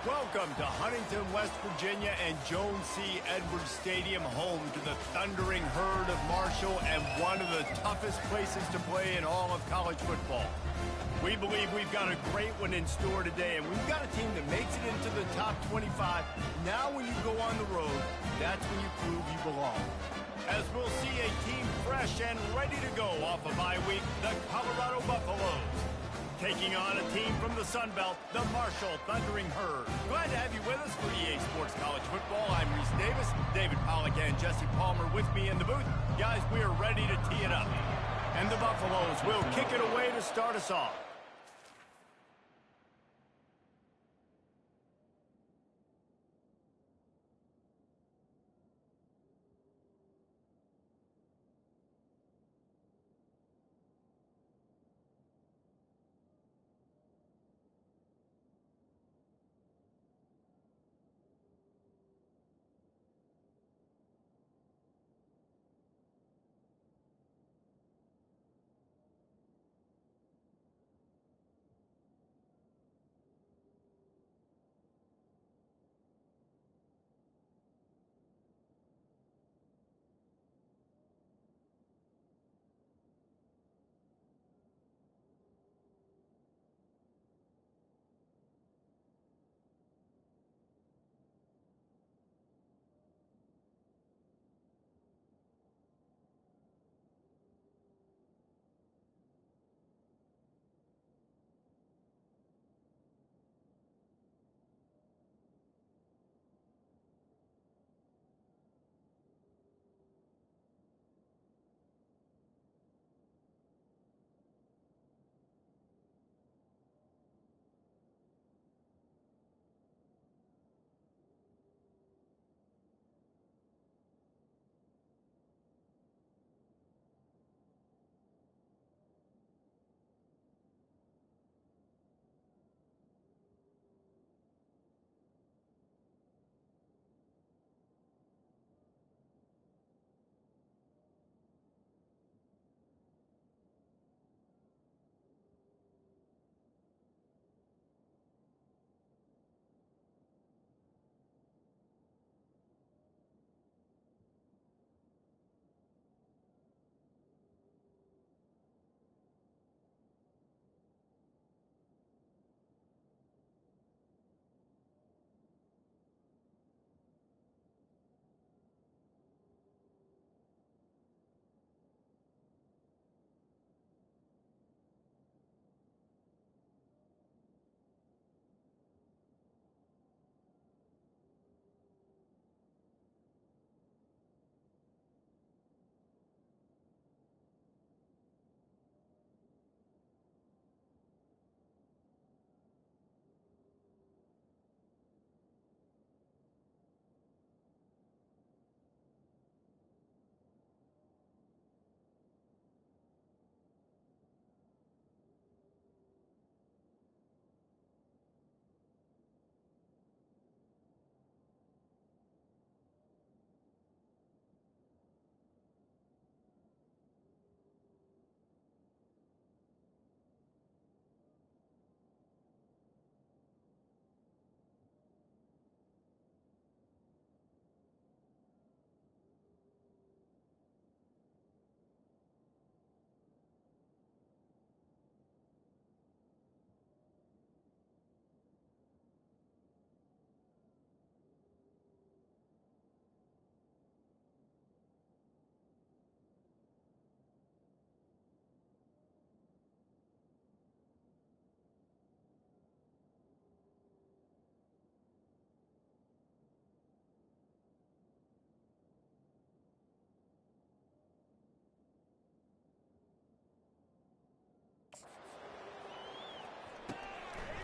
Welcome to Huntington, West Virginia and Jones C. Edwards Stadium, home to the thundering herd of Marshall and one of the toughest places to play in all of college football. We believe we've got a great one in store today, and we've got a team that makes it into the top 25. Now when you go on the road, that's when you prove you belong. As we'll see a team fresh and ready to go off a bye week, the Colorado Buffaloes. Taking on a team from the Sun Belt, the Marshall Thundering Herd. Glad to have you with us for EA Sports College Football. I'm Reese Davis, David Pollack and Jesse Palmer with me in the booth. Guys, we are ready to tee it up. And the Buffaloes will kick it away to start us off.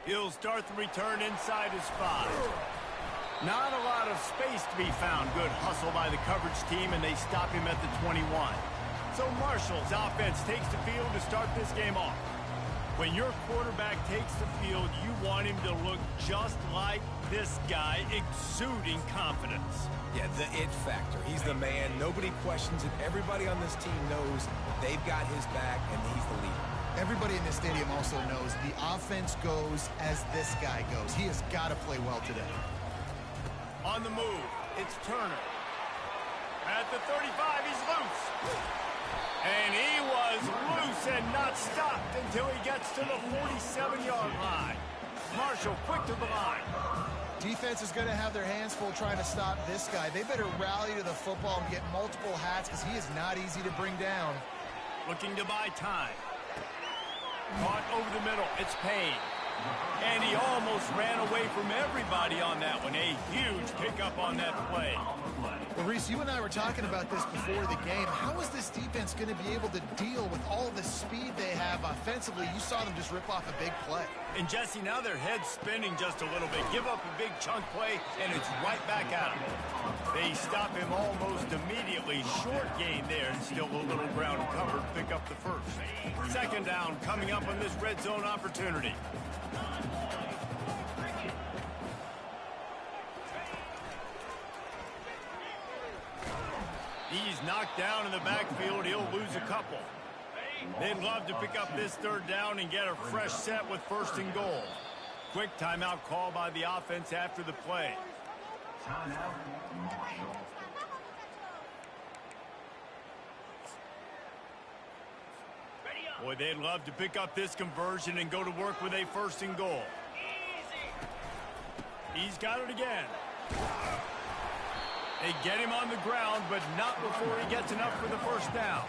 He'll start the return inside his 5. Not a lot of space to be found. Good hustle by the coverage team, and they stop him at the 21. So Marshall's offense takes the field to start this game off. When your quarterback takes the field, you want him to look just like this guy, exuding confidence. Yeah, the it factor. He's the man. Nobody questions it. Everybody on this team knows they've got his back, and he's the leader. Everybody in this stadium also knows the offense goes as this guy goes. He has got to play well today. On the move, it's Turner. At the 35, he's loose. And he was loose and not stopped until he gets to the 47-yard line. Marshall quick to the line. Defense is going to have their hands full trying to stop this guy. They better rally to the football and get multiple hats because he is not easy to bring down. Looking to buy time. Caught over the middle. It's Payne. And he almost ran away from everybody on that one. A huge pickup on that play. Well, Reese, you and I were talking about this before the game. How is this defense going to be able to deal with all the speed they have offensively? You saw them just rip off a big play. And, Jesse, now their head's spinning just a little bit. Give up a big chunk play, and it's right back at them. They stop him almost immediately. Short gain there, and still a little ground covered. Pick up the first. Second down coming up on this red zone opportunity. He's knocked down in the backfield. He'll lose a couple. They'd love to pick up this third down and get a fresh set with first and goal. Quick timeout call by the offense after the play. Boy, they'd love to pick up this conversion and go to work with a first and goal. He's got it again. They get him on the ground, but not before he gets enough for the first down.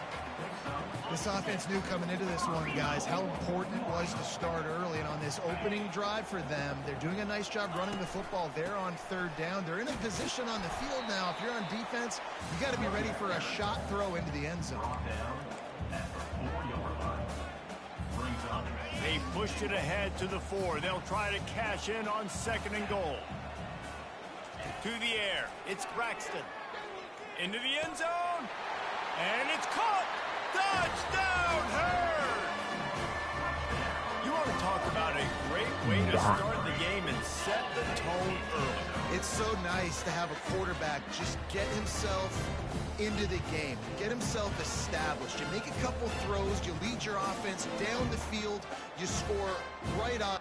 This offense knew coming into this one, guys, how important it was to start early. And on this opening drive for them, they're doing a nice job running the football. They're on third down. They're in a position on the field now. If you're on defense, you got to be ready for a shot throw into the end zone. They pushed it ahead to the 4. They'll try to cash in on second and goal. To the air, it's Braxton. Into the end zone, and it's caught! Touchdown, Herd! You want to talk about a great way to start the game and set the tone early. It's so nice to have a quarterback just get himself into the game, get himself established. You make a couple throws, you lead your offense down the field, you score right on.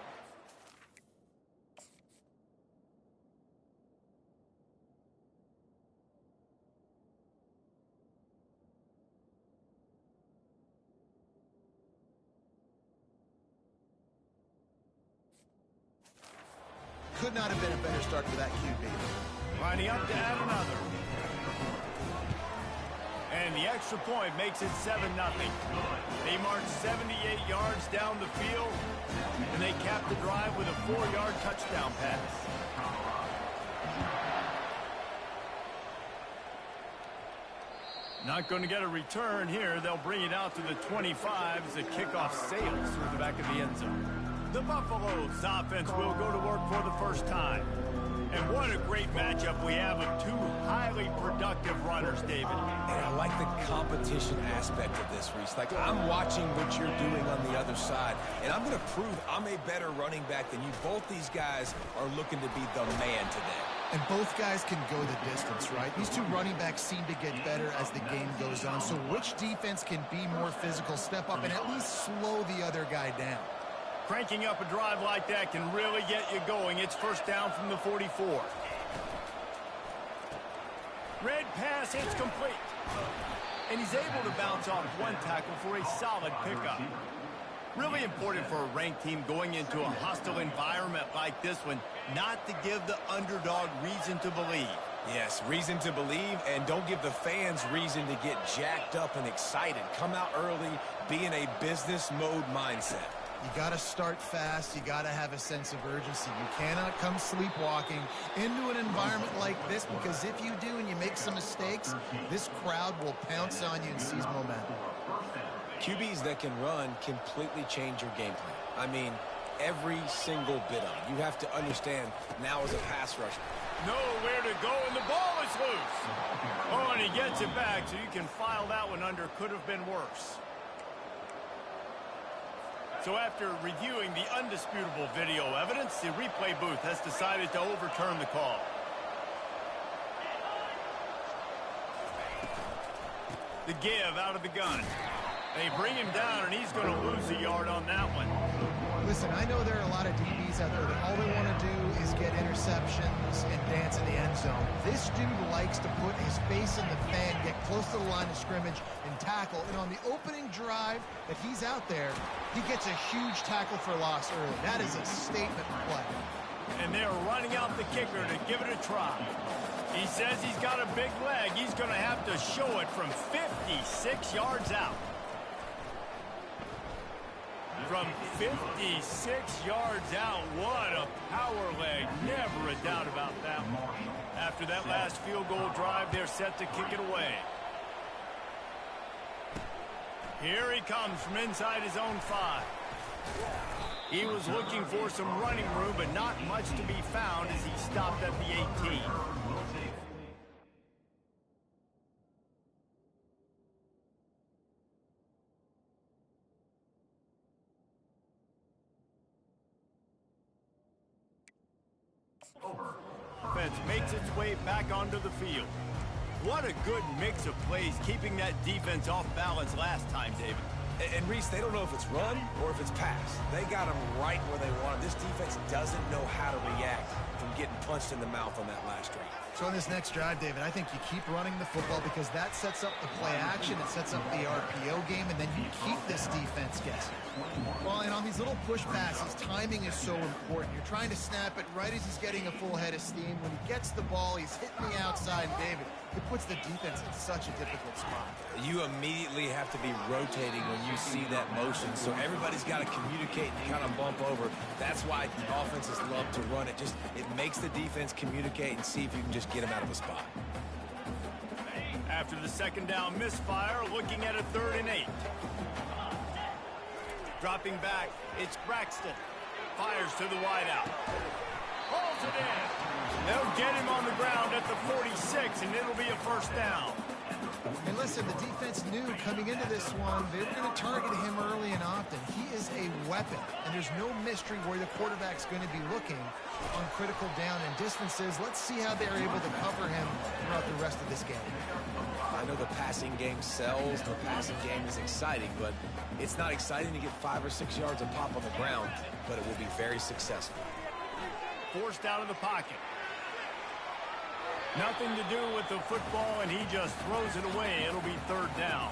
Could not have been a better start for that QB. Lining up to add another. And the extra point makes it 7-0. They march 78 yards down the field, and they cap the drive with a 4-yard touchdown pass. Not going to get a return here. They'll bring it out to the 25 as the kickoff sails through the back of the end zone. The Buffaloes offense will go to work for the first time. And what a great matchup we have of two highly productive runners, David. And I like the competition aspect of this, Reese. Like, I'm watching what you're doing on the other side, and I'm going to prove I'm a better running back than you. Both these guys are looking to be the man today. And both guys can go the distance, right? These two running backs seem to get better as the game goes on. So which defense can be more physical, step up, and at least slow the other guy down? Cranking up a drive like that can really get you going. It's first down from the 44. Red pass, it's complete. And he's able to bounce off one tackle for a solid pickup. Really important for a ranked team going into a hostile environment like this one, not to give the underdog reason to believe. Yes, reason to believe, and don't give the fans reason to get jacked up and excited. Come out early, be in a business mode mindset. You got to start fast. You got to have a sense of urgency. You cannot come sleepwalking into an environment like this, because if you do and you make some mistakes, this crowd will pounce on you and seize momentum. QBs that can run completely change your game plan. I mean, every single bit of it. You have to understand now as a pass rusher. Nowhere to go, and the ball is loose. Oh, and he gets it back, so you can file that one under. Could have been worse. So after reviewing the undisputable video evidence, the replay booth has decided to overturn the call. The give out of the gun. They bring him down, and he's going to lose a yard on that one. Listen, I know there are a lot of DBs out there that all they want to do is get interceptions and dance in the end zone. This dude likes to put his face in the fan, get close to the line of scrimmage, and tackle. And on the opening drive that he's out there, he gets a huge tackle for loss early. That is a statement play. And they're running out the kicker to give it a try. He says he's got a big leg. He's going to have to show it from 56 yards out. From 56 yards out, what a power leg. Never a doubt about that one. After that last field goal drive, they're set to kick it away. Here he comes from inside his own 5. He was looking for some running room, but not much to be found as he stopped at the 18. Offense makes its way back onto the field. What a good mix of plays, keeping that defense off balance last time, David. And Reese, they don't know if it's run or if it's pass. They got them right where they want them. This defense doesn't know how to react from getting punched in the mouth on that last drive. So on this next drive, David, I think you keep running the football because that sets up the play action, it sets up the RPO game, and then you keep this defense guessing. Well, and on these little push passes, timing is so important. You're trying to snap it right as he's getting a full head of steam. When he gets the ball, he's hitting the outside, and David, it puts the defense in such a difficult spot. You immediately have to be rotating when you see that motion, so everybody's got to communicate and kind of bump over. That's why offenses love to run it. It makes the defense communicate and see if you can just get him out of a spot. After the second down misfire, looking at a 3rd and 8. Dropping back, it's Braxton. Fires to the wideout. Holds it in. They'll get him on the ground at the 46, and it'll be a 1st down. And listen, the defense knew coming into this one, they were going to target him early and often. He is a weapon, and there's no mystery where the quarterback's going to be looking on critical down and distances. Let's see how they're able to cover him throughout the rest of this game. I know the passing game sells, the passing game is exciting, but it's not exciting to get 5 or 6 yards of pop on the ground, but it will be very successful. Forced out of the pocket. Nothing to do with the football, and he just throws it away. It'll be 3rd down.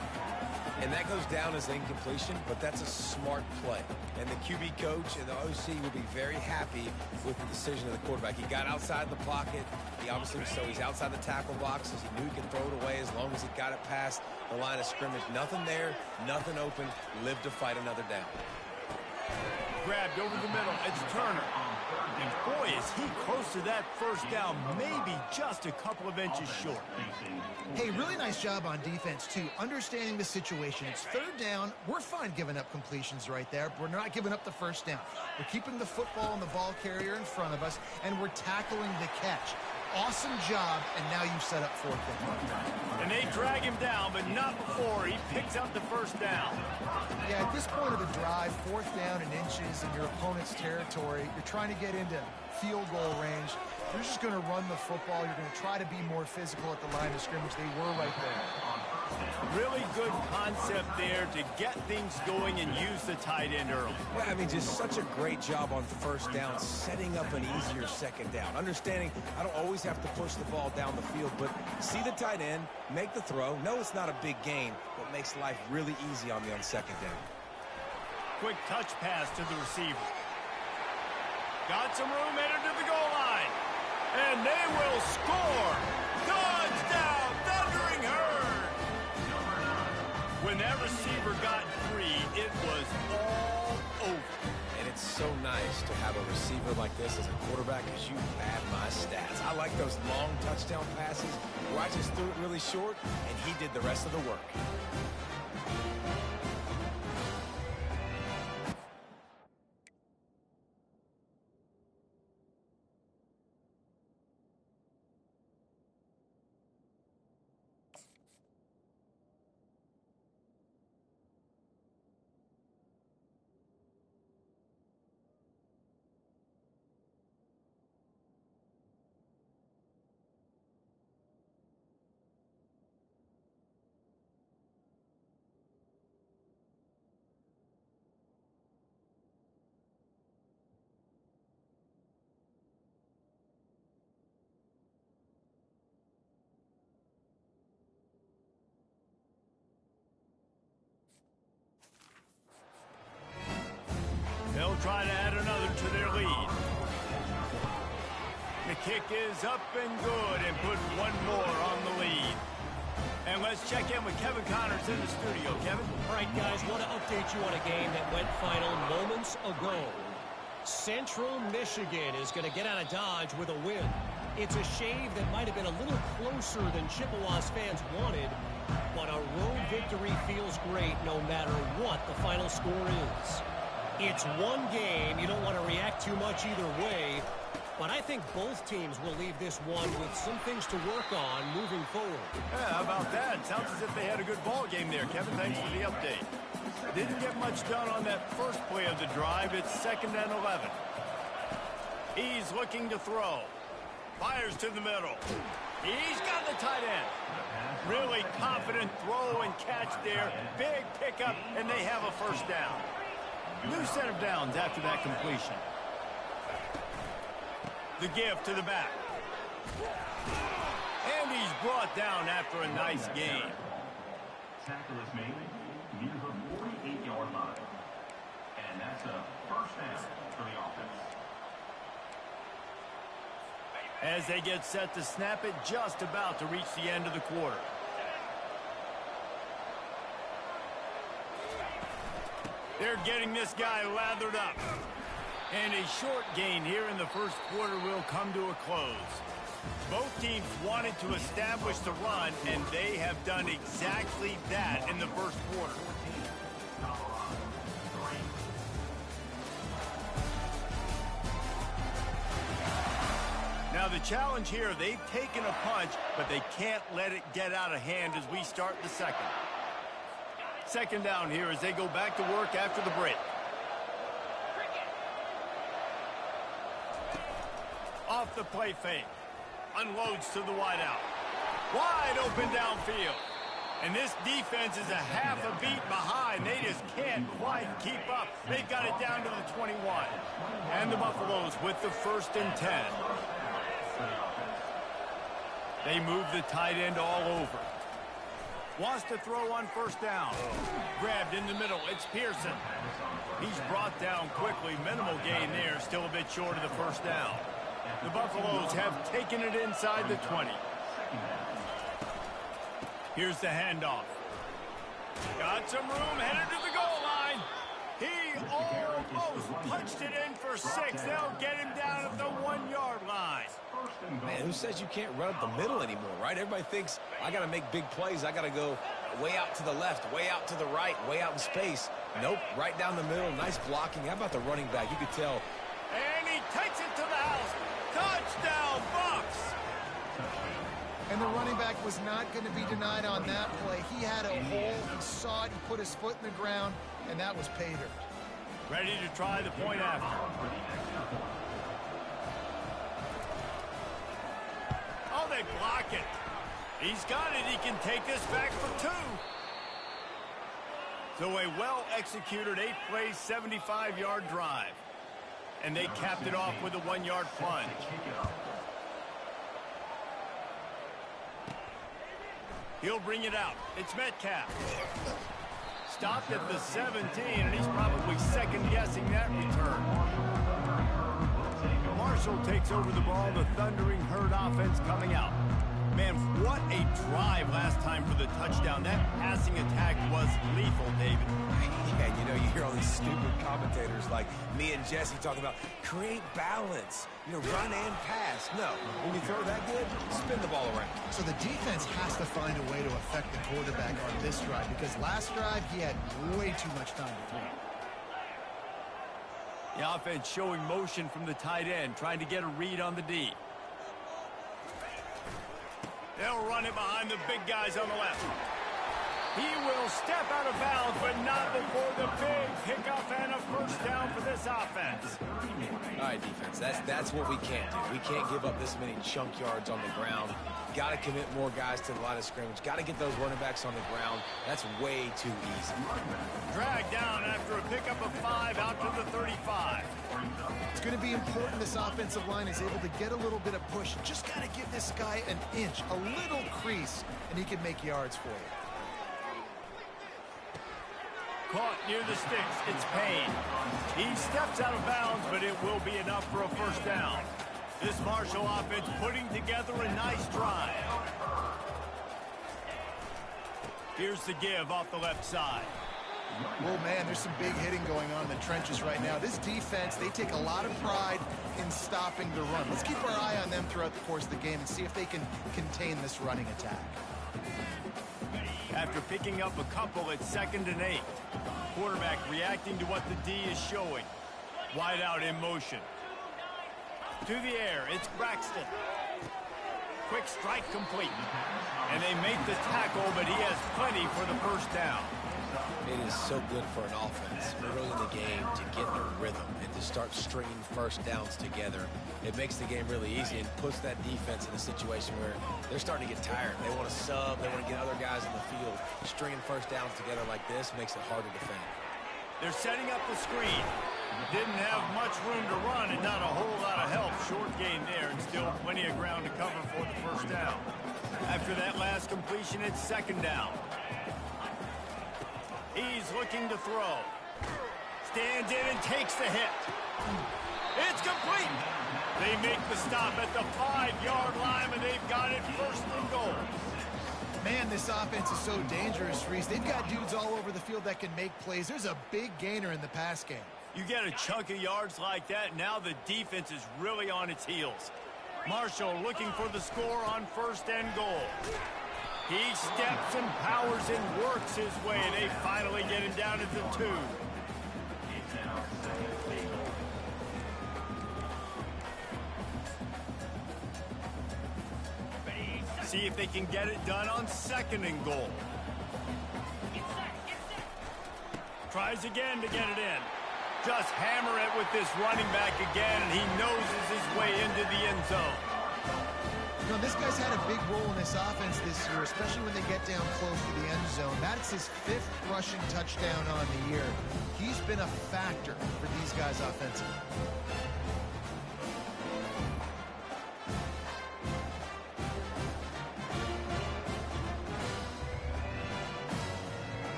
And that goes down as incompletion, but that's a smart play. And the QB coach and the OC will be very happy with the decision of the quarterback. He got outside the pocket. He obviously, so he's outside the tackle boxes. He knew he could throw it away as long as he got it past the line of scrimmage. Nothing there, nothing open. Live to fight another down. Grabbed over the middle. It's Turner. And boy, is he close to that 1st down, maybe just a couple of inches short. Hey, really nice job on defense, too, understanding the situation. It's 3rd down. We're fine giving up completions right there. We're not giving up the 1st down. We're keeping the football and the ball carrier in front of us, and we're tackling the catch. Awesome job, and now you've set up 4th down. And they drag him down, but not before he picks up the 1st down. Yeah, at this point of the drive, 4th down and inches in your opponent's territory, you're trying to get into field goal range. You're just going to run the football. You're going to try to be more physical at the line of scrimmage. They were right there. Really good concept there to get things going and use the tight end early. Yeah, I mean, just such a great job on 1st down, setting up an easier 2nd down. Understanding I don't always have to push the ball down the field, but see the tight end, make the throw. No, it's not a big gain, but makes life really easy on me on 2nd down. Quick touch pass to the receiver. Got some room, headed to the goal line. And they will score. Touchdown, Thundering Herd. When that receiver got 3, it was all over. And it's so nice to have a receiver like this as a quarterback because you pad my stats. I like those long touchdown passes where I just threw it really short and he did the rest of the work. try to add another to their lead. The kick is up and good and put one more on the lead. And let's check in with Kevin Connors in the studio. Kevin? All right, guys, want to update you on a game that went final moments ago. Central Michigan is going to get out of Dodge with a win. It's a shave that might have been a little closer than Chippewas fans wanted, but a road victory feels great no matter what the final score is. It's one game. You don't want to react too much either way, but I think both teams will leave this one with some things to work on moving forward. Yeah, how about that? Sounds as if they had a good ball game there, Kevin. Thanks for the update. Didn't get much done on that first play of the drive. It's 2nd and 11. He's looking to throw. Fires to the middle. He's got the tight end. Really confident throw and catch there. Big pickup, and they have a first down. New set of downs after that completion. The give to the back. And he's brought down after a nice gain. Tackle is made near the 48-yard line. And that's a first down for the offense. As they get set to snap it, just about to reach the end of the quarter. They're getting this guy lathered up. And a short gain here in the first quarter will come to a close. Both teams wanted to establish the run, and they have done exactly that in the first quarter. Now the challenge here, they've taken a punch, but they can't let it get out of hand as we start the second. Second down here as they go back to work after the break. Off the play fake. Unloads to the wideout. Wide open downfield. And this defense is a half a beat behind. They just can't quite keep up. They've got it down to the 21. And the Buffaloes with the 1st and 10. They move the tight end all over. Wants to throw on first down. Grabbed in the middle. It's Pearson. He's brought down quickly. Minimal gain there. Still a bit short of the first down. The Buffaloes have taken it inside the 20. Here's the handoff. Got some room, headed to the goal line. He almost punched it in for 6. They'll get him down at the 1-yard line. Man, who says you can't run up the middle anymore, right? Everybody thinks I got to make big plays. I got to go way out to the left, way out to the right, way out in space. Nope, right down the middle. Nice blocking. How about the running back? You could tell. And he takes it to the house. Touchdown, Bucks! And the running back was not going to be denied on that play. He had a hole, he saw it, he put his foot in the ground, and that was pay dirt. Ready to try the point after. Oh, they block it. He's got it. He can take this back for 2. So a well-executed 8-play, 75-yard drive. And they capped it off with a 1-yard plunge. He'll bring it out. It's Metcalf. Stopped at the 17, and he's probably second-guessing that return. Marshall takes over the ball. The Thundering Herd offense coming out. Man, what a drive last time for the touchdown. That passing attack was lethal, David. Yeah, you know, you hear all these stupid commentators like me and Jesse talking about create balance, you know, run and pass. No, when you throw that good, spin the ball around. So the defense has to find a way to affect the quarterback on this drive, because last drive he had way too much time to throw. The offense showing motion from the tight end, trying to get a read on the D. They'll run it behind the big guys on the left. He will step out of bounds, but not before the big pickup and a first down for this offense. All right, defense, that's what we can't do. We can't give up this many chunk yards on the ground. Got to commit more guys to the line of scrimmage. Got to get those running backs on the ground. That's way too easy. Dragged down after a pickup of 5 out to the 35. It's going to be important this offensive line is able to get a little bit of push. Just got to give this guy an inch, a little crease, and he can make yards for you. Caught near the sticks. It's Payne. He steps out of bounds, but it will be enough for a first down. This Marshall offense putting together a nice drive. Here's the give off the left side. Well, man, there's some big hitting going on in the trenches right now. This defense, they take a lot of pride in stopping the run. Let's keep our eye on them throughout the course of the game and see if they can contain this running attack. After picking up a couple, it's 2nd and 8. Quarterback reacting to what the D is showing. Wide out in motion. To the air, it's Braxton. Quick strike complete. And they make the tackle, but he has plenty for the first down. It is so good for an offense early in the game to get in a rhythm and to start stringing first downs together. It makes the game really easy and puts that defense in a situation where they're starting to get tired. They want to sub. They want to get other guys in the field. Stringing first downs together like this makes it hard to defend. They're setting up the screen. Didn't have much room to run and not a whole lot of help. Short gain there and still plenty of ground to cover for the first down. After that last completion, it's 2nd down. He's looking to throw. Stands in and takes the hit. It's complete. They make the stop at the 5-yard line, and they've got it 1st and goal. Man, this offense is so dangerous, Reese. They've got dudes all over the field that can make plays. There's a big gainer in the pass game. You get a chunk of yards like that, now the defense is really on its heels. Marshall looking for the score on 1st and goal. He steps and powers and works his way. They finally get him down at the 2. See if they can get it done on 2nd and goal. Tries again to get it in. Just hammer it with this running back again, and he noses his way into the end zone. You know, this guy's had a big role in this offense this year, especially when they get down close to the end zone. That's his 5th rushing touchdown on the year. He's been a factor for these guys offensively.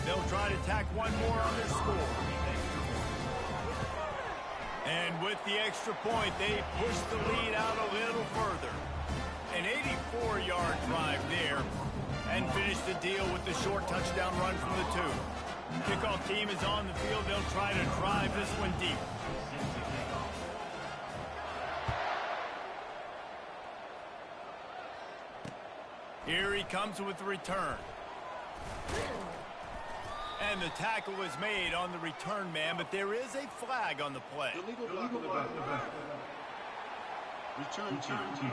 They'll try to tack one more on their score. And with the extra point, they push the lead out a little further. An 84-yard drive there, and finish the deal with the short touchdown run from the 2. Kickoff team is on the field. They'll try to drive this one deep. Here he comes with the return. And the tackle is made on the return man, but there is a flag on the play. Illegal block. Return team.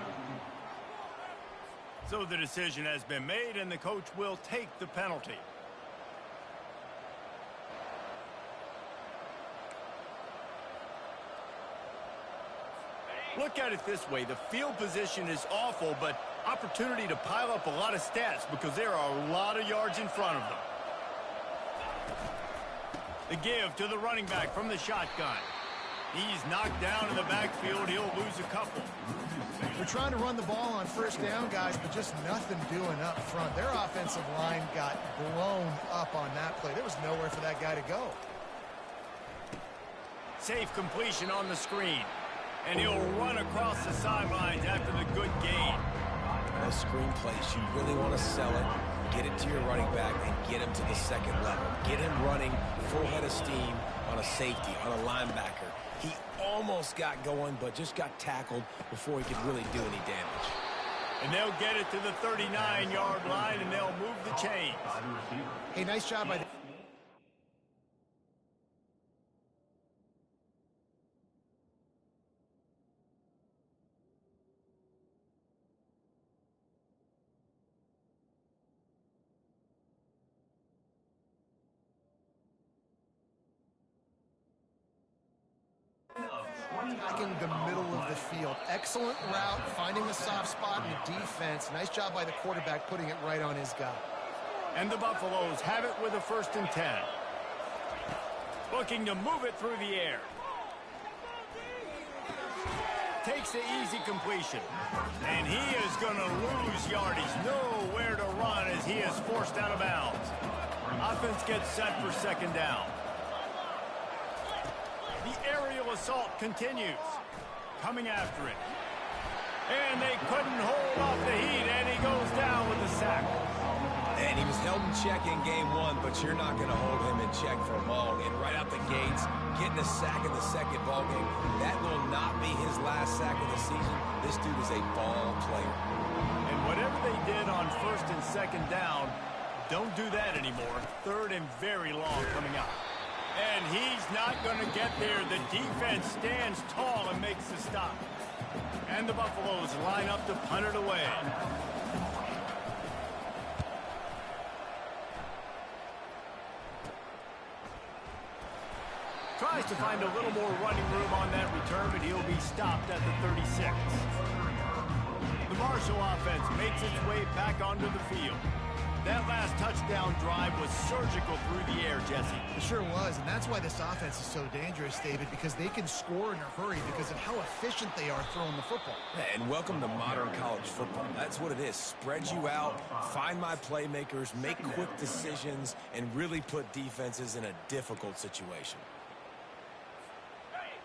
So the decision has been made, and the coach will take the penalty. Look at it this way. The field position is awful, but opportunity to pile up a lot of stats because there are a lot of yards in front of them. The give to the running back from the shotgun. He's knocked down in the backfield. He'll lose a couple. They're trying to run the ball on 1st down, guys, but just nothing doing up front. Their offensive line got blown up on that play. There was nowhere for that guy to go. Safe completion on the screen. And he'll run across the sidelines after the good gain. Those screen plays, you really want to sell it. Get it to your running back and get him to the 2nd level. Get him running full head of steam on a safety, on a linebacker. He almost got going, but just got tackled before he could really do any damage. And they'll get it to the 39-yard line, and they'll move the chains. Hey, nice job by the... Attacking the middle of the field. Excellent route, finding the soft spot in the defense. Nice job by the quarterback putting it right on his guy. And the Buffaloes have it with a 1st and 10. Looking to move it through the air. Takes the easy completion. And he is going to lose yardage. Nowhere to run as he is forced out of bounds. Offense gets set for second down. The aerial assault continues. Coming after it. And they couldn't hold off the heat, and he goes down with a sack. And he was held in check in game one, but you're not going to hold him in check for long. And right out the gates, getting a sack in the second ball game, that will not be his last sack of the season. This dude is a ball player. And whatever they did on first and second down, don't do that anymore. Third and very long coming up. And he's not going to get there. The defense stands tall and makes the stop. And the Buffaloes line up to punt it away. Tries to find a little more running room on that return, but he'll be stopped at the 36. The Marshall offense makes its way back onto the field. That last touchdown drive was surgical through the air, Jesse. It sure was, and that's why this offense is so dangerous, David, because they can score in a hurry because of how efficient they are throwing the football. And welcome to modern college football. That's what it is. Spread you out, find my playmakers, make quick decisions, and really put defenses in a difficult situation.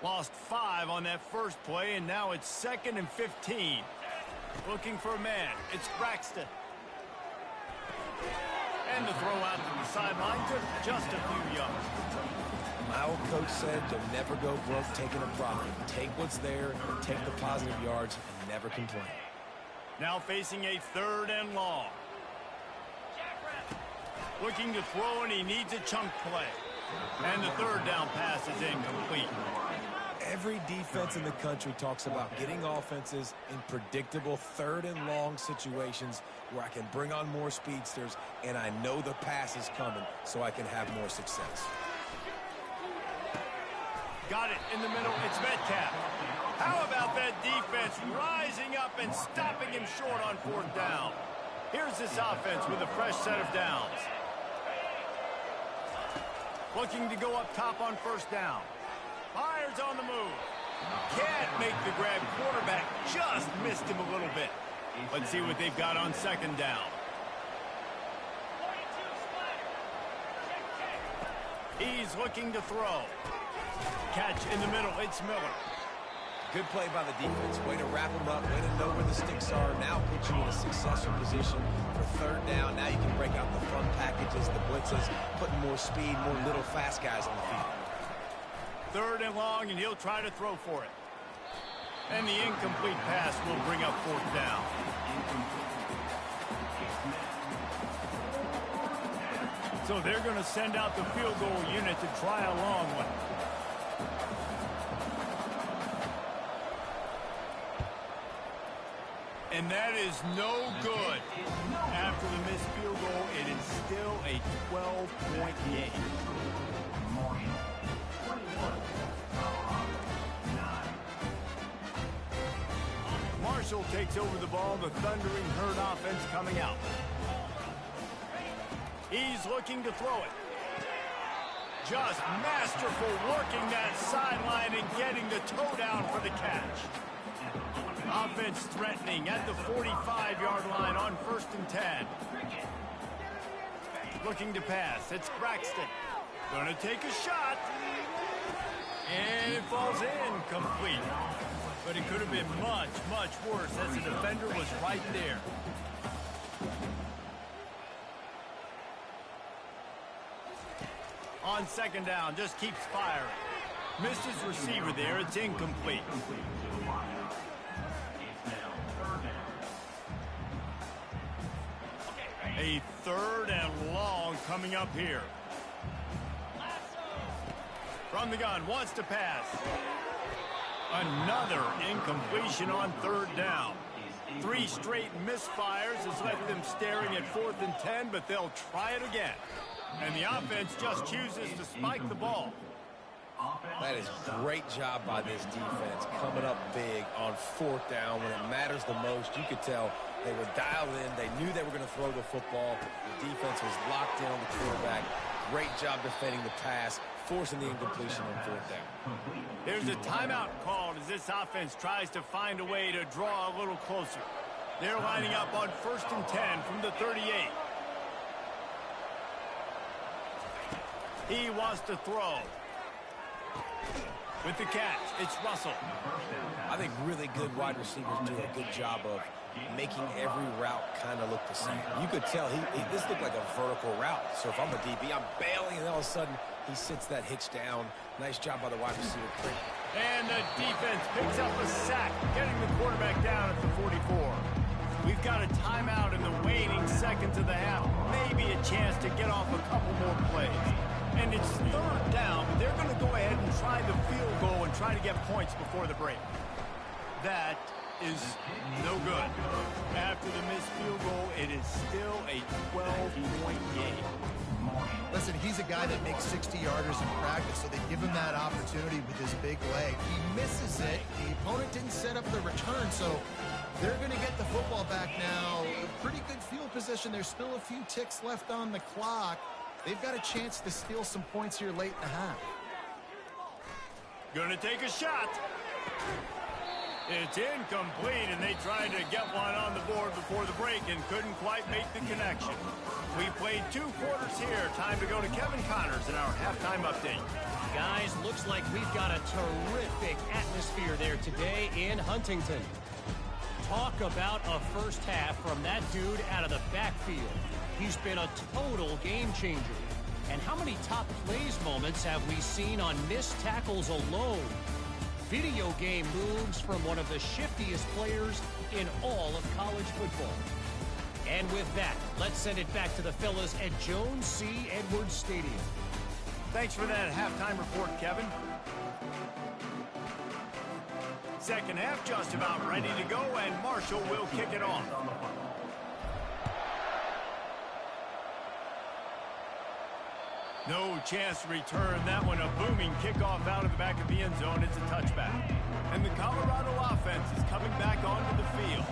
Lost 5 on that first play, and now it's 2nd and 15. Looking for a man. It's Braxton. And the throw out to the sideline took just a few yards. My old coach said you'll never go broke taking a profit. Take what's there, take the positive yards, and never complain. Now facing a 3rd and long. Looking to throw, and he needs a chunk play. And the 3rd down pass is incomplete. Every defense in the country talks about getting offenses in predictable 3rd and long situations where I can bring on more speedsters and I know the pass is coming so I can have more success. Got it in the middle. It's Metcalf. How about that defense rising up and stopping him short on 4th down? Here's this offense with a fresh set of downs. Looking to go up top on 1st down. Fires on the move. Can't make the grab. Quarterback just missed him a little bit. Let's see what they've got on 2nd down. He's looking to throw. Catch in the middle. It's Miller. Good play by the defense. Way to wrap them up. Way to know where the sticks are. Now put you in a successful position for 3rd down. Now you can break out the fun packages, the blitzes, putting more speed, more little fast guys on the field. 3rd and long, and he'll try to throw for it. And the incomplete pass will bring up 4th down. So they're going to send out the field goal unit to try a long one. And that is no good. After the missed field goal, it is still a 12-point game. Marshall takes over the ball, the Thundering Herd offense coming out. He's looking to throw it. Just masterful working that sideline and getting the toe down for the catch. Offense threatening at the 45-yard line on 1st and 10. Looking to pass. It's Braxton. Gonna take a shot. And it falls incomplete. But it could have been much, much worse as the defender was right there. On 2nd down, just keeps firing. Missed his receiver there. It's incomplete. A 3rd and long coming up here. From the gun, wants to pass. Another incompletion on 3rd down. 3 straight misfires has left them staring at 4th and 10, but they'll try it again. And the offense just chooses to spike the ball. That is a great job by this defense, coming up big on 4th down when it matters the most. You could tell they were dialed in. They knew they were going to throw the football. The defense was locked in on the quarterback. Great job defending the pass, forcing the incompletion on 4th down. There's a timeout called as this offense tries to find a way to draw a little closer. They're lining up on 1st and 10 from the 38. He wants to throw. With the catch, it's Russell. I think really good wide receivers do a good job of making every route kind of look the same. You could tell this looked like a vertical route. So if I'm a DB, I'm bailing, and all of a sudden he sits that hitch down. Nice job by the wide receiver. And the defense picks up a sack, getting the quarterback down at the 44. We've got a timeout in the waning seconds of the half. Maybe a chance to get off a couple more plays. And it's third down, but they're going to go ahead and try the field goal and try to get points before the break. That is no good. After the missed field goal, it is still a 12-point game. Listen, he's a guy that makes 60-yarders in practice, so they give him that opportunity with his big leg. He misses it. The opponent didn't set up the return, so they're going to get the football back now. Pretty good field position. There's still a few ticks left on the clock. They've got a chance to steal some points here late in the half. Gonna take a shot. It's incomplete, and they tried to get one on the board before the break and couldn't quite make the connection. We played 2 quarters here. Time to go to Kevin Connors in our halftime update. Guys, looks like we've got a terrific atmosphere there today in Huntington. Talk about a first half from that dude out of the backfield. He's been a total game changer. And how many top plays moments have we seen on missed tackles alone? Video game moves from one of the shiftiest players in all of college football. And with that, let's send it back to the fellas at Jones C. Edwards Stadium. Thanks for that halftime report, Kevin. Second half just about ready to go, and Marshall will kick it off. No chance to return that one. A booming kickoff out of the back of the end zone. It's a touchback. And the Colorado offense is coming back onto the field.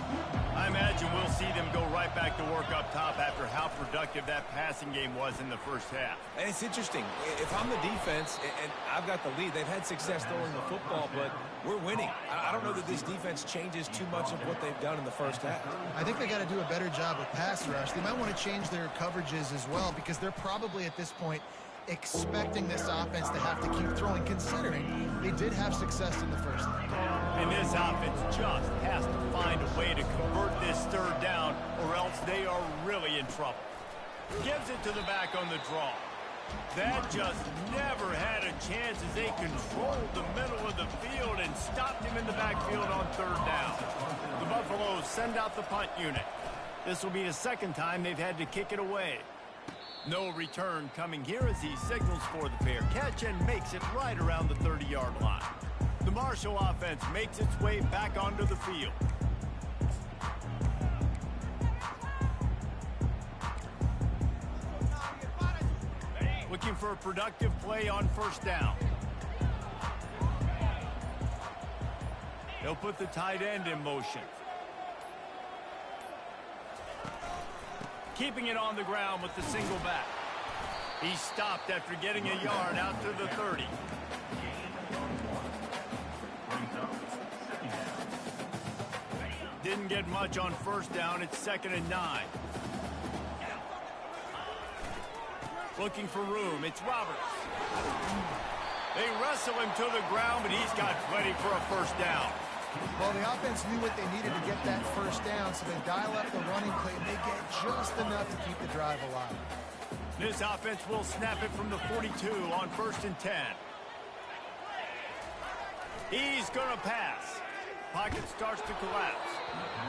I imagine we'll see them go right back to work up top after how productive that passing game was in the first half. And it's interesting. If I'm the defense and I've got the lead, they've had success throwing the football, but we're winning. I don't know that this defense changes too much of what they've done in the first half. I think they got to do a better job with pass rush. They might want to change their coverages as well, because they're probably at this point expecting this offense to have to keep throwing, considering they did have success in the first half. And this offense just has to find a way to convert this third down, or else they are really in trouble. Gives it to the back on the draw. That just never had a chance as they controlled the middle of the field and stopped him in the backfield on third down. The Buffaloes send out the punt unit. This will be the second time they've had to kick it away. No return coming here as he signals for the fair catch and makes it right around the 30-yard line. The Marshall offense makes its way back onto the field. Looking for a productive play on first down. They'll put the tight end in motion. Keeping it on the ground with the single back. He stopped after getting a yard out to the 30. Didn't get much on first down. It's 2nd and 9. Looking for room. It's Roberts. They wrestle him to the ground, but he's got plenty for a first down. Well, the offense knew what they needed to get that first down, so they dial up the running play, and they get just enough to keep the drive alive. This offense will snap it from the 42 on 1st and 10. He's going to pass. Pocket starts to collapse.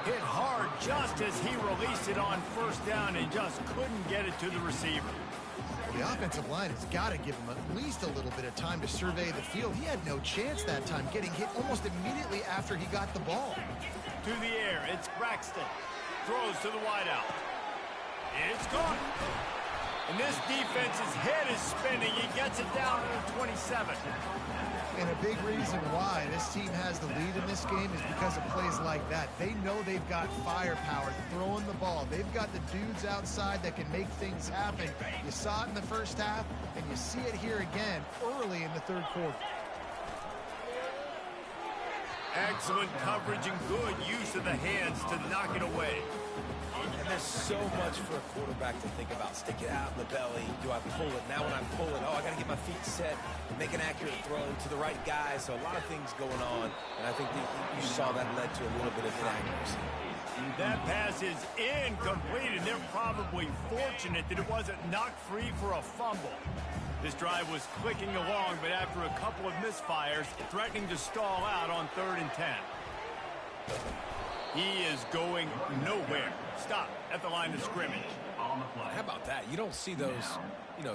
Hit hard just as he released it on first down and just couldn't get it to the receiver. The offensive line has got to give him at least a little bit of time to survey the field. He had no chance that time, getting hit almost immediately after he got the ball. To the air, it's Braxton. Throws to the wideout. It's gone. And this defense's head is spinning. He gets it down to the 27. And a big reason why this team has the lead in this game is because of plays like that. They know they've got firepower throwing the ball. They've got the dudes outside that can make things happen. You saw it in the first half, and you see it here again early in the third quarter. Excellent coverage and good use of the hands to knock it away. And there's so much for a quarterback to think about. Stick it out in the belly. Do I pull it? Now when I pull it, oh, I got to get my feet set, make an accurate throw to the right guy. So a lot of things going on, and I think you saw that led to a little bit of inaccuracy. That pass is incomplete, and they're probably fortunate that it wasn't knocked free for a fumble. This drive was clicking along, but after a couple of misfires, threatening to stall out on 3rd and 10. He is going nowhere. Stop at the line of scrimmage. How about that? You don't see those,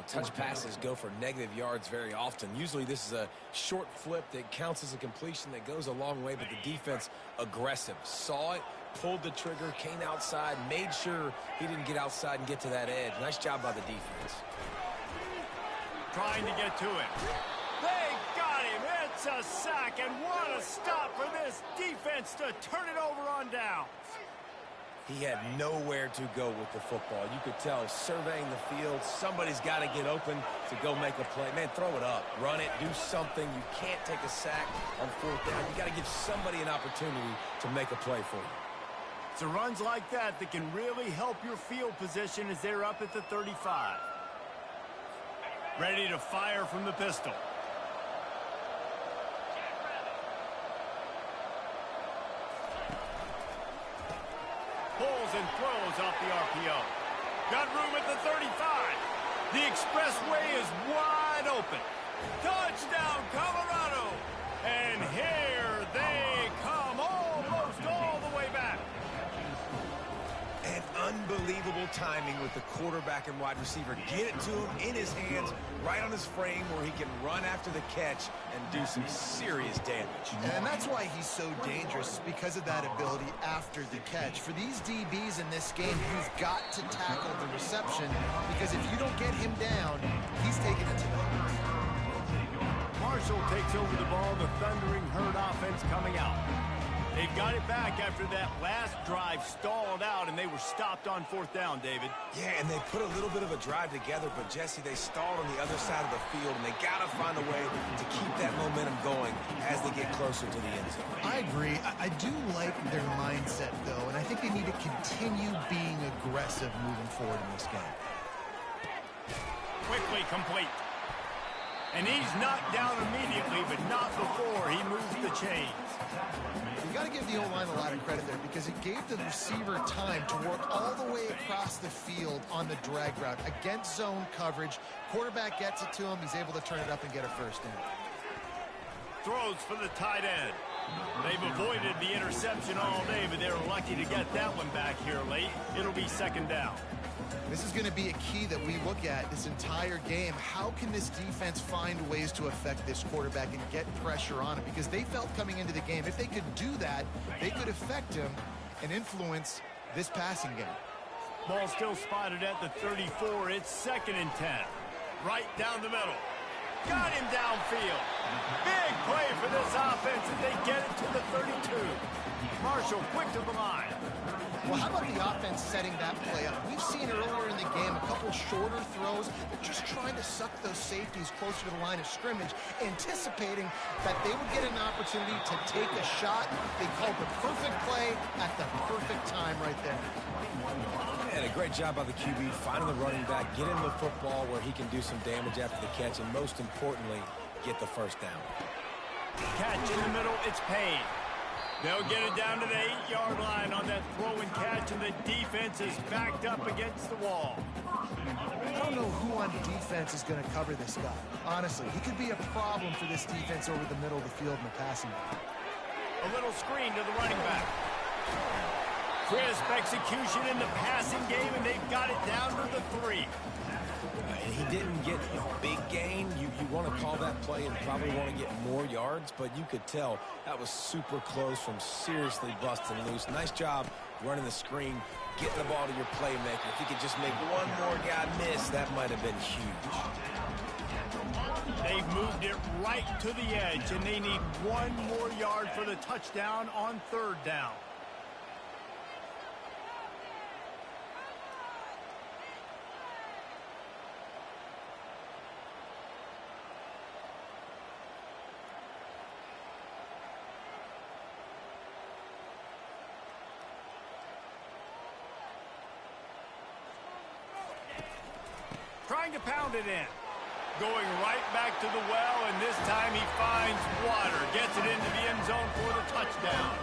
touch passes go for negative yards very often. Usually this is a short flip that counts as a completion that goes a long way, but the defense aggressive. Saw it, pulled the trigger, came outside, made sure he didn't get outside and get to that edge. Nice job by the defense. Trying to get to it. They got him. It's a sack, and what a stop for this defense to turn it over on downs. He had nowhere to go with the football. You could tell, surveying the field, somebody's got to get open to go make a play. Man, throw it up, run it, do something. You can't take a sack on 4th down. You got to give somebody an opportunity to make a play for you. It's runs like that can really help your field position as they're up at the 35. Ready to fire from the pistol. Pulls and throws off the RPO. Got room at the 35. The expressway is wide open. Touchdown, Colorado. And here they come, almost all the way back. And unbelievable timing with the quarterback and wide receiver. Get it to him in his hands, right on his frame where he can run after the catch and do some serious damage. And that's why he's so dangerous, because of that ability after the catch. For these DBs in this game, you've got to tackle the reception, because if you don't get him down, he's taking it to the house. Marshall takes over the ball, the Thundering Herd offense coming out. They've got it back after that last drive stalled out, and they were stopped on 4th down, David. Yeah, and they put a little bit of a drive together, but, Jesse, they stalled on the other side of the field, and they got to find a way to keep that momentum going as they get closer to the end zone. I agree. I do like their mindset, though, and I think they need to continue being aggressive moving forward in this game. Quickly complete. And he's knocked down immediately, but not before he moves the chains. You got to give the O-line a lot of credit there, because it gave the receiver time to work all the way across the field on the drag route against zone coverage. Quarterback gets it to him. He's able to turn it up and get a 1st down. Throws for the tight end. They've avoided the interception all day, but they're lucky to get that one back here late. It'll be 2nd down. This is going to be a key that we look at this entire game. How can this defense find ways to affect this quarterback and get pressure on him? Because they felt coming into the game, if they could do that, they could affect him and influence this passing game. Ball still spotted at the 34. It's 2nd and 10. Right down the middle. Got him downfield. Big play for this offense, and they get it to the 32. Marshall quick to the line. Well, how about the offense setting that play up? We've seen earlier in the game a couple shorter throws. They're just trying to suck those safeties closer to the line of scrimmage, anticipating that they would get an opportunity to take a shot. They called the perfect play at the perfect time right there. And a great job by the QB, finding the running back, get him the football where he can do some damage after the catch, and most importantly, get the 1st down. Catch in the middle, it's paid. They'll get it down to the 8-yard line on that throw and catch, and the defense is backed up against the wall. I don't know who on defense is going to cover this guy. Honestly, he could be a problem for this defense over the middle of the field in the passing game. A little screen to the running back. Crisp execution in the passing game, and they've got it down to the 3. And he didn't get a big gain. You want to call that play and probably want to get more yards, but you could tell that was super close from seriously busting loose. Nice job running the screen, getting the ball to your playmaker. If he could just make one more guy miss, that might have been huge. They've moved it right to the edge, and they need 1 more yard for the touchdown on 3rd down. trying to pound it in. Going right back to the well, and this time he finds water. Gets it into the end zone for the touchdown.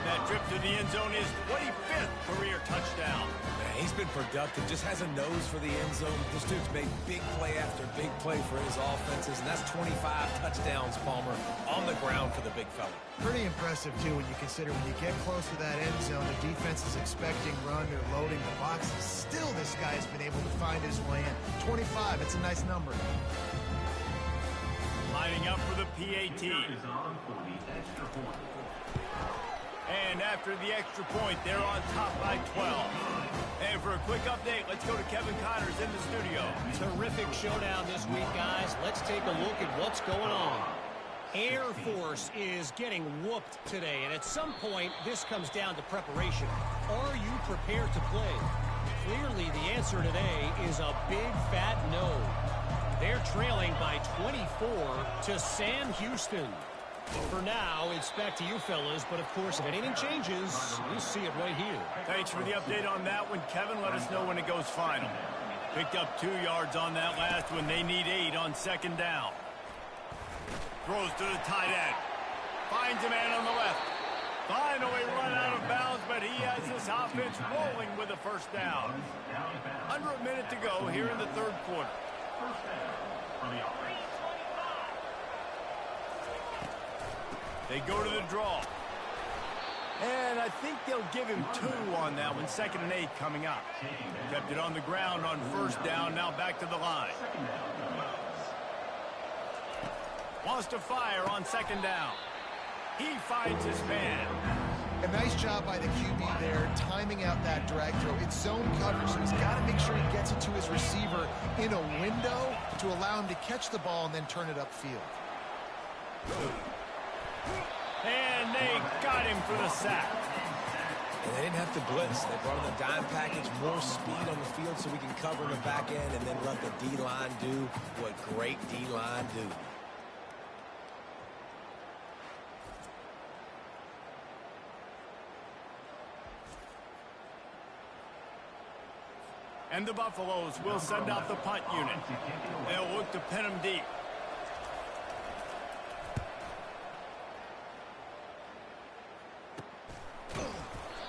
That trip to the end zone is 25th career touchdown. Man, he's been productive, just has a nose for the end zone. This dude's made big play after big play for his offenses, and that's 25 touchdowns, Palmer, on the ground for the big fella. Pretty impressive, too, when you consider when you get close to that end zone, the defense is expecting run, they're loading the boxes. Still, this guy has been able to find his way in. 25, it's a nice number. Lining up for the PAT. Is on for the extra point. And after the extra point, they're on top by 12. And for a quick update, let's go to Kevin Connors in the studio. Terrific showdown this week, guys. Let's take a look at what's going on. Air Force is getting whooped today, and at some point, this comes down to preparation. Are you prepared to play? Clearly, the answer today is a big, fat no. They're trailing by 24 to Sam Houston. For now, it's back to you fellas, but of course, if anything changes, you'll see it right here. Thanks for the update on that one, Kevin. Let us know when it goes final. Picked up 2 yards on that last one. They need 8 on second down. Throws to the tight end. Finds a man on the left. Finally run out of bounds, but he has this offense rolling with a first down. Under a minute to go here in the third quarter. First down for the offense. They go to the draw. And I think they'll give him 2 on that one. 2nd and 8 coming up. Kept it on the ground on first down. Now back to the line. Wants to fire on second down. He finds his man. A nice job by the QB there, timing out that drag throw. It's zone coverage, so he's got to make sure he gets it to his receiver in a window to allow him to catch the ball and then turn it upfield. And they got him for the sack. And they didn't have to blitz. They brought in the dime package, more speed on the field so we can cover in the back end and then let the D-line do what great D-line do. And the Buffaloes will send out the punt unit. They'll look to pin him deep.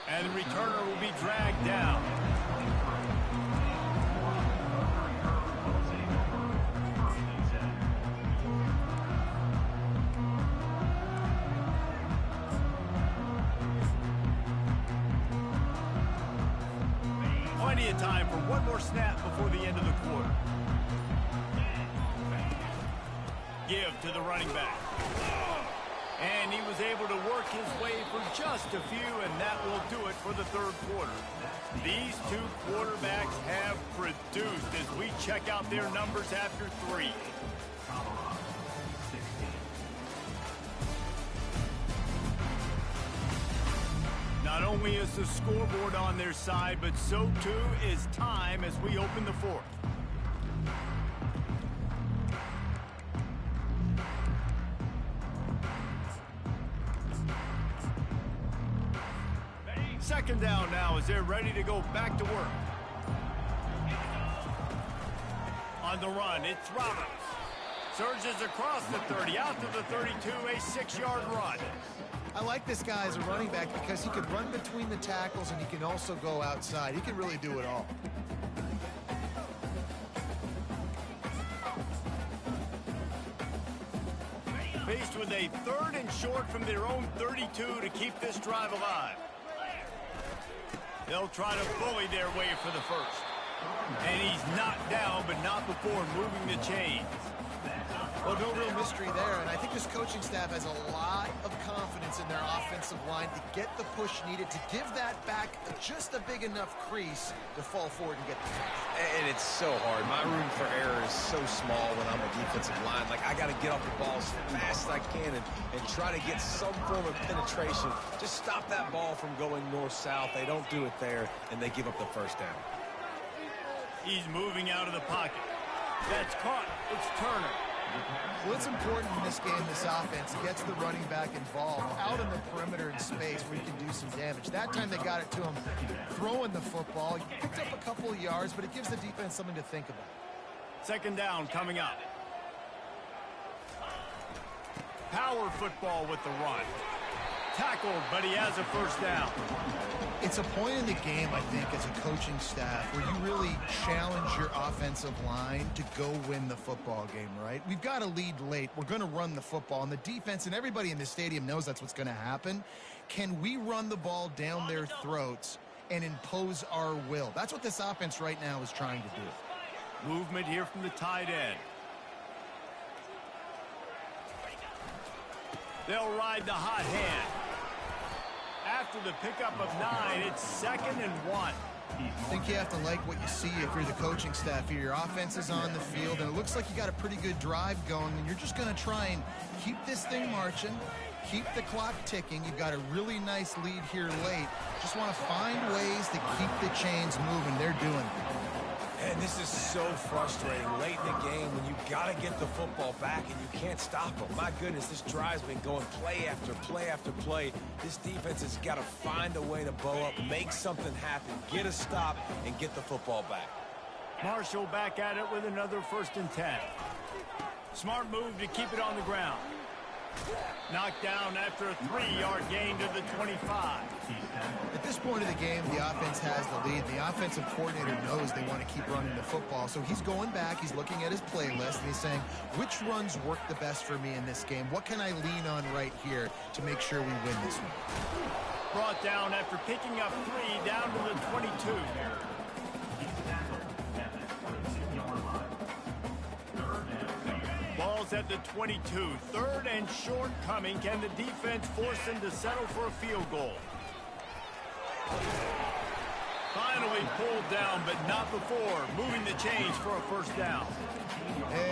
And the returner will be dragged down. Plenty of time for one more snap before the end of the quarter. Give to the running back. And he was able to work his way for just a few, and that will do it for the third quarter. These 2 quarterbacks have produced as we check out their numbers after 3. Not only is the scoreboard on their side, but so too is time as we open the fourth. Second down now as they're ready to go back to work. On the run, it's Roberts. Surges across the 30, out to the 32, a 6-yard run. I like this guy as a running back because he can run between the tackles and he can also go outside. He can really do it all. Faced with a 3rd and short from their own 32 to keep this drive alive. They'll try to bully their way for the first. And he's knocked down, but not before moving the chains. Well, no real mystery there, and I think this coaching staff has a lot of confidence in their offensive line to get the push needed to give that back just a big enough crease to fall forward and get the touch. And it's so hard. My room for error is so small when I'm a defensive line. Like, I got to get off the ball as fast as I can and try to get some form of penetration. Just stop that ball from going north-south. They don't do it there, and they give up the first down. He's moving out of the pocket. That's caught. It's Turner. Well, it's important in this game, this offense gets the running back involved out in the perimeter in space where you can do some damage. That time they got it to him throwing the football. He picked up a couple of yards, but it gives the defense something to think about. Second down coming up. Power football with the run. Tackled, but he has a first down. It's a point in the game, I think, as a coaching staff where you really challenge your offensive line to go win the football game, right? We've got a lead late. We're going to run the football, and the defense and everybody in the stadium knows that's what's going to happen. Can we run the ball down their throats and impose our will? That's what this offense right now is trying to do. Movement here from the tight end. They'll ride the hot hand. After the pickup of 9, it's 2nd and 1. I think you have to like what you see if you're the coaching staff here. Your offense is on the field, and it looks like you got a pretty good drive going, and you're just going to try and keep this thing marching, keep the clock ticking. You've got a really nice lead here late. Just want to find ways to keep the chains moving. They're doing it. And this is so frustrating late in the game when you got to get the football back and you can't stop them. My goodness, this drive's been going play after play after play. This defense has got to find a way to bow up, make something happen, get a stop, and get the football back. Marshall back at it with another 1st and 10. Smart move to keep it on the ground. Knocked down after a 3-yard gain to the 25. At this point of the game, the offense has the lead. The offensive coordinator knows they want to keep running the football. So he's going back, he's looking at his playlist, and he's saying, which runs work the best for me in this game? What can I lean on right here to make sure we win this one? Brought down after picking up 3 down to the 22. Ball's at the 22. 3rd and short coming. Can the defense force them to settle for a field goal? Finally pulled down, but not before. Moving the chains for a 1st down.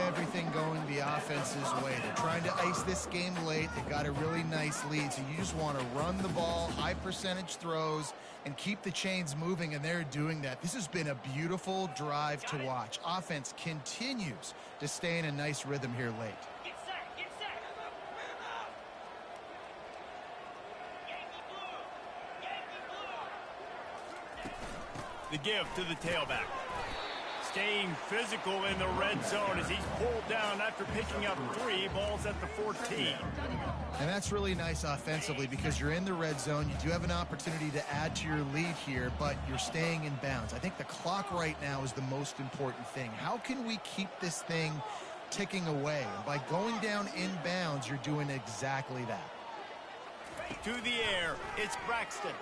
Everything going the offense's way. They're trying to ice this game late. They've got a really nice lead, so you just want to run the ball, high percentage throws, and keep the chains moving, and they're doing that. This has been a beautiful drive to watch. Offense continues to stay in a nice rhythm here late. The give to the tailback. Staying physical in the red zone as he's pulled down after picking up 3. Balls at the 14. And that's really nice offensively because you're in the red zone. You do have an opportunity to add to your lead here, but you're staying in bounds. I think the clock right now is the most important thing. How can we keep this thing ticking away? And by going down in bounds, you're doing exactly that. To the air, it's Braxton.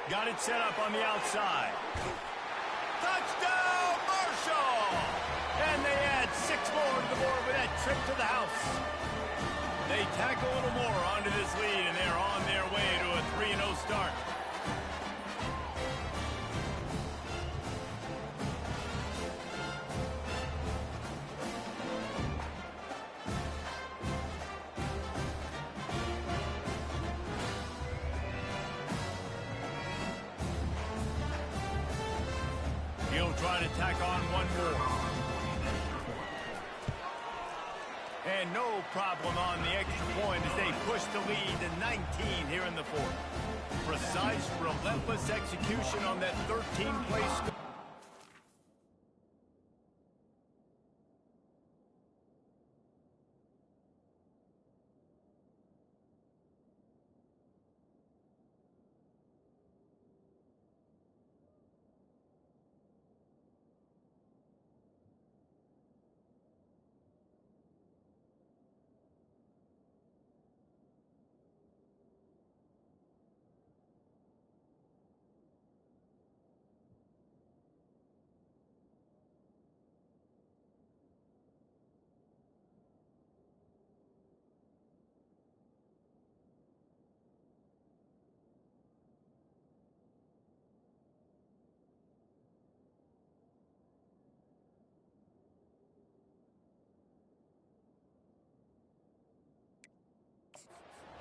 Got it set up on the outside. Touchdown, Marshall! And they add 6 more to the board with that trip to the house. They tack a little more onto this lead, and they're on their way to a 3-0 start. He'll try to tack on one more. And no problem on the extra point as they push the lead to 19 here in the 4th. Precise, relentless execution on that 13-play score.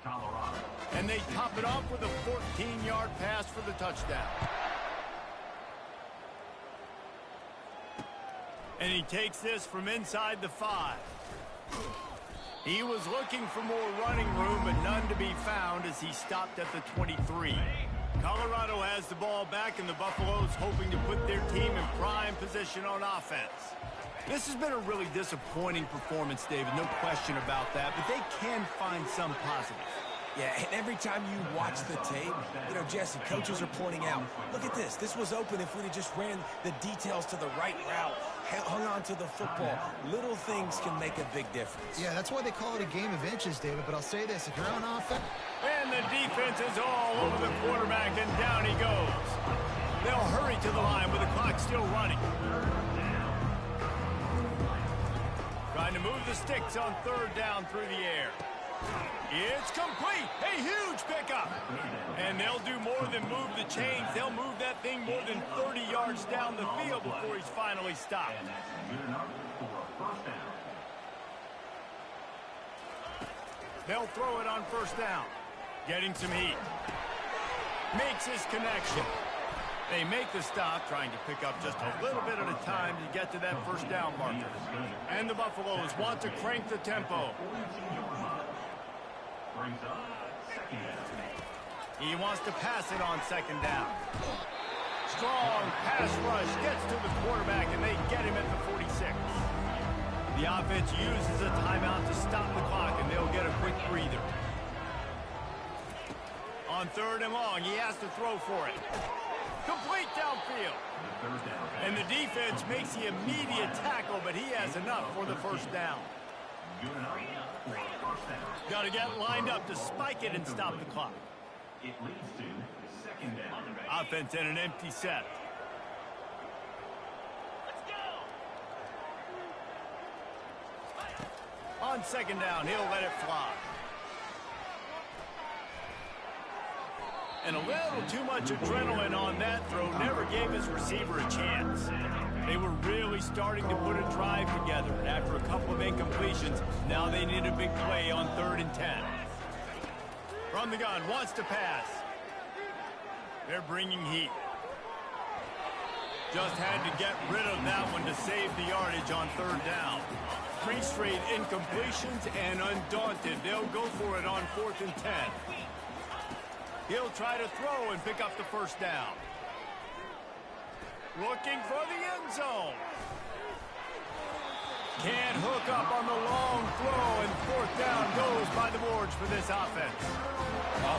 Colorado. And they top it off with a 14-yard pass for the touchdown. And he takes this from inside the 5. He was looking for more running room, but none to be found as he stopped at the 23. Colorado has the ball back, and the Buffaloes hoping to put their team in prime position on offense. This has been a really disappointing performance, David, no question about that, but they can find some positives. Yeah, and every time you watch the tape, you know, Jesse, coaches are pointing out, look at this. This was open if we'd have just ran the details to the right route, hung on to the football. Little things can make a big difference. Yeah, that's why they call it a game of inches, David, but I'll say this. If you're on offense... And the defense is all over the quarterback, and down he goes. They'll hurry to the line with the clock still running. Trying to move the sticks on 3rd down through the air. It's complete. A huge pickup. And they'll do more than move the chains. They'll move that thing more than 30 yards down the field before he's finally stopped. And that's good enough for a first down. They'll throw it on 1st down. Getting some heat. Makes his connection. They make the stop, trying to pick up just a little bit at a time to get to that 1st down marker. And the Buffaloes want to crank the tempo. Brings up 2nd down. He wants to pass it on 2nd down. Strong pass rush gets to the quarterback, and they get him at the 46. The offense uses a timeout to stop the clock, and they'll get a quick breather. On 3rd and long, he has to throw for it. Complete downfield. And the defense makes the immediate tackle, but he has enough for the 1st down. Good enough for a first down. Got to get lined up to spike it and stop the clock. It leads to 2nd down. Offense in an empty set. On 2nd down, he'll let it fly. And a little too much adrenaline on that throw never gave his receiver a chance. They were really starting to put a drive together, and after a couple of incompletions, now they need a big play on 3rd and 10. From the gun, wants to pass. They're bringing heat. Just had to get rid of that one to save the yardage on 3rd down. 3 straight incompletions, and undaunted, they'll go for it on 4th and 10. He'll try to throw and pick up the 1st down. Looking for the end zone. Can't hook up on the long throw, and 4th down goes by the boards for this offense.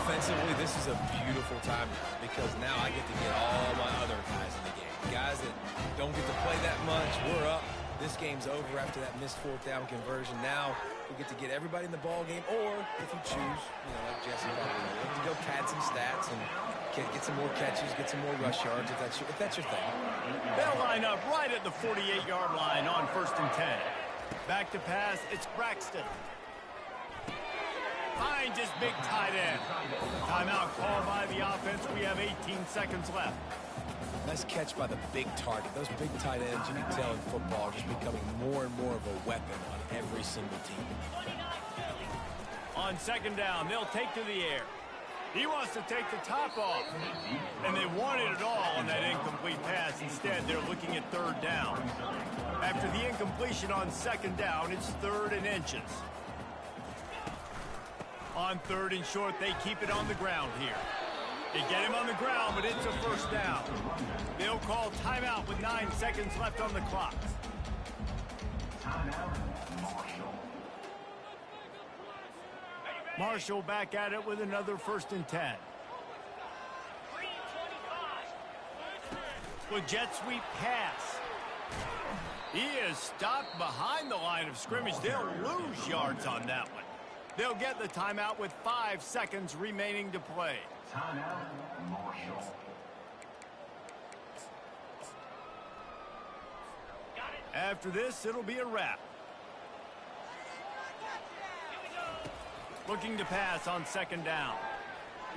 Offensively, this is a beautiful time because now I get to get all my other guys in the game. Guys that don't get to play that much, we're up. This game's over after that missed 4th down conversion. Now we get to get everybody in the ball game, or if you choose, you know, like Jesse probably would, to go pad some stats and get some more catches, get some more rush yards if that's your thing. They'll line up right at the 48-yard line on 1st and 10. Back to pass, it's Braxton. Finds his big tight end. Timeout called by the offense. We have 18 seconds left. Nice catch by the big target. Those big tight ends, you can tell in football, are just becoming more and more of a weapon on every single team. On 2nd down, they'll take to the air. He wants to take the top off. And they wanted it all on that incomplete pass. Instead, they're looking at 3rd down. After the incompletion on 2nd down, it's 3rd and inches. On 3rd and short, they keep it on the ground here. They get him on the ground, but it's a 1st down. They'll call timeout with 9 seconds left on the clock. Timeout, Marshall. Marshall back at it with another 1st and 10. With jet sweep pass. He is stopped behind the line of scrimmage. They'll lose yards on that one. They'll get the timeout with 5 seconds remaining to play. Timeout, Marshall. After this, it'll be a wrap. Looking to pass on 2nd down.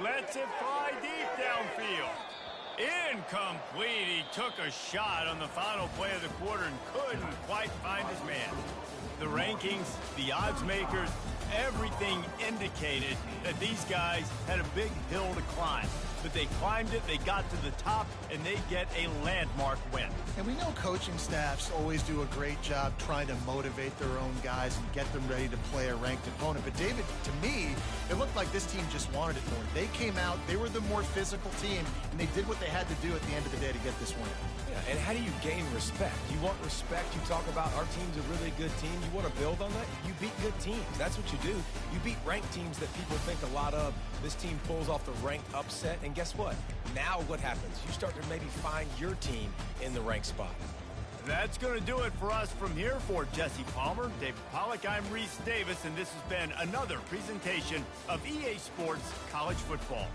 Lets it fly deep downfield. Incomplete. He took a shot on the final play of the quarter and couldn't quite find his man. The rankings, the odds makers, everything indicated that these guys had a big hill to climb. but they climbed it, they got to the top, and they get a landmark win. And we know coaching staffs always do a great job trying to motivate their own guys and get them ready to play a ranked opponent. But David, to me, it looked like this team just wanted it more. They came out, they were the more physical team, and they did what they had to do at the end of the day to get this win. Yeah, and how do you gain respect? You want respect. You talk about our team's a really good team. You want to build on that? You beat good teams. That's what you do. You beat ranked teams that people think a lot of. This team pulls off the ranked upset, and guess what? Now what happens? You start to maybe find your team in the ranked spot. That's going to do it for us from here. For Jesse Palmer, David Pollack, I'm Reese Davis, and this has been another presentation of EA Sports College Football.